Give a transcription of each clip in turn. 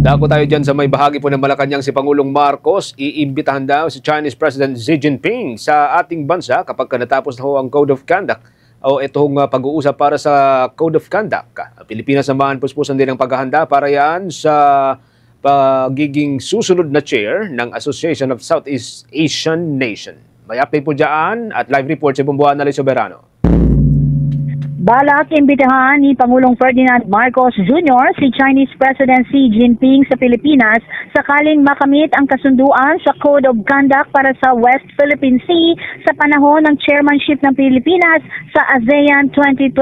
Dako tayo dyan sa may bahagi po ng Malacanang si Pangulong Marcos. Iimbitahan daw si Chinese President Xi Jinping sa ating bansa kapag natapos na ho ang Code of Conduct o itong pag-uusap para sa Code of Conduct. Pilipinas naman puspusan din ang paghahanda para yan sa pagiging susunod na chair ng Association of Southeast Asian Nation. May update po dyan at live report si Bumbuan Nali Soberano. Balak imbitahan ni Pangulong Ferdinand Marcos Jr. si Chinese President Xi Jinping sa Pilipinas sakaling makamit ang kasunduan sa Code of Conduct para sa West Philippine Sea sa panahon ng chairmanship ng Pilipinas sa ASEAN 2026.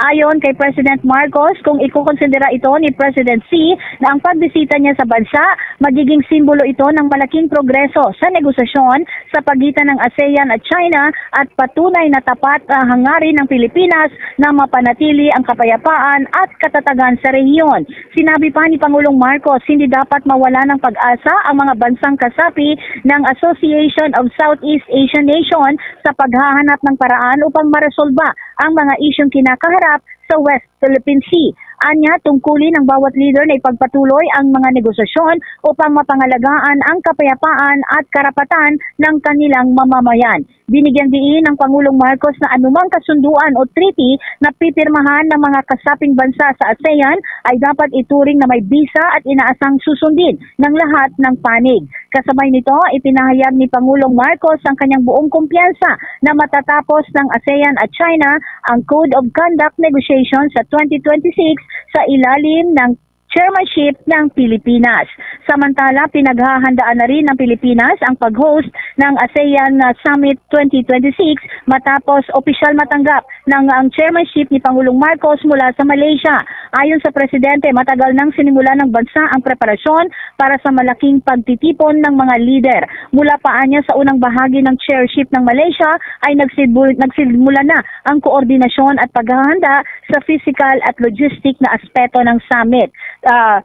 Ayon kay President Marcos, kung ikukonsidera ito ni President Xi na ang pagbisita niya sa bansa, magiging simbolo ito ng malaking progreso sa negosasyon sa pagitan ng ASEAN at China at patunay na tapat na hangarin ng Pilipinas na mapanatili ang kapayapaan at katatagan sa rehiyon. Sinabi pa ni Pangulong Marcos, hindi dapat mawala ng pag-asa ang mga bansang kasapi ng Association of Southeast Asian Nation sa paghahanap ng paraan upang maresolba ang mga isyong kinakaharap sa West Philippine Sea. Anya, tungkulin ng bawat leader na ipagpatuloy ang mga negosasyon upang mapangalagaan ang kapayapaan at karapatan ng kanilang mamamayan. Binigyang diin ng Pangulong Marcos na anumang kasunduan o treaty na pipirmahan ng mga kasaping bansa sa ASEAN ay dapat ituring na may bisa at inaasang susundin ng lahat ng panig. Kasabay nito, ipinahayag ni Pangulong Marcos ang kanyang buong kumpiyansa na matatapos ng ASEAN at China ang Code of Conduct negotiations sa 2026 sa ilalim ng chairmanship ng Pilipinas. Samantala, pinaghahandaan na rin ng Pilipinas ang pag-host ng ASEAN Summit 2026 matapos opisyal matanggap ng ang chairmanship ni Pangulong Marcos mula sa Malaysia. Ayon sa Presidente, matagal nang sinimula ng bansa ang preparasyon para sa malaking pagtitipon ng mga lider. Mula pa niya sa unang bahagi ng chairship ng Malaysia ay nagsimula na ang koordinasyon at paghahanda sa physical at logistic na aspeto ng summit.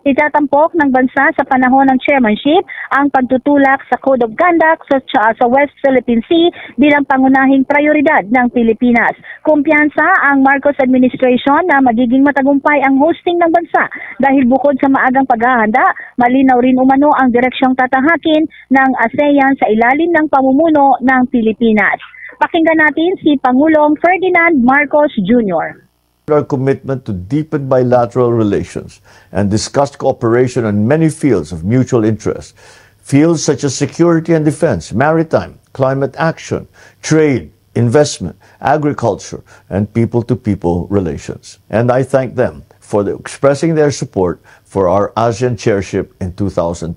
Itatampok ng bansa sa panahon ng chairmanship ang pagtutulak sa Code of Conduct sa West Philippine Sea bilang pangunahing prioridad ng Pilipinas. Kumpiyansa ang Marcos administration na magiging matagumpay ang hosting ng bansa dahil bukod sa maagang paghahanda, malinaw rin umano ang direksyong tatahakin ng ASEAN sa ilalim ng pamumuno ng Pilipinas. Pakinggan natin si Pangulong Ferdinand Marcos Jr. Our commitment to deepen bilateral relations and discuss cooperation on many fields of mutual interest, fields such as security and defense, maritime, climate action, trade, investment, agriculture, and people-to-people relations. And I thank them for expressing their support for our ASEAN chairship in 2026.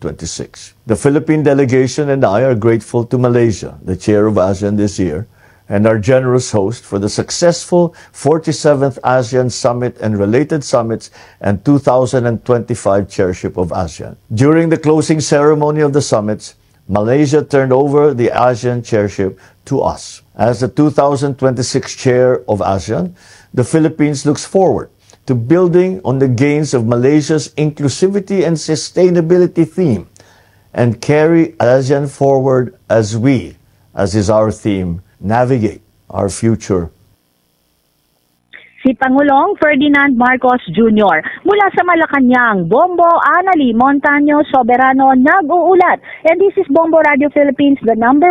The Philippine delegation and I are grateful to Malaysia, the chair of ASEAN this year, and our generous host for the successful 47th ASEAN Summit and related summits and 2025 chairship of ASEAN. During the closing ceremony of the summits, Malaysia turned over the ASEAN chairship to us. As the 2026 chair of ASEAN, the Philippines looks forward to building on the gains of Malaysia's inclusivity and sustainability theme and carry ASEAN forward as we, as is our theme, navigate our future. Si Pangulong Ferdinand Marcos Jr. Mula sa Malacanang, Bombo Anali Montaño Soberano nag-uulat. And this is Bombo Radio Philippines, the #1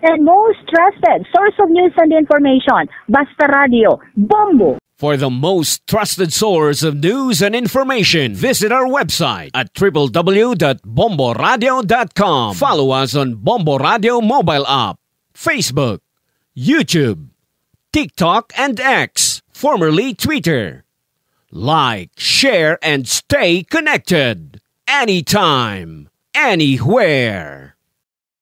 and most trusted source of news and information. Basta Radio, Bombo. For the most trusted source of news and information, visit our website at www.bomboradio.com. Follow us on Bombo Radio mobile app, Facebook, YouTube, TikTok, and X, formerly Twitter. Like, share, and stay connected. Anytime, anywhere.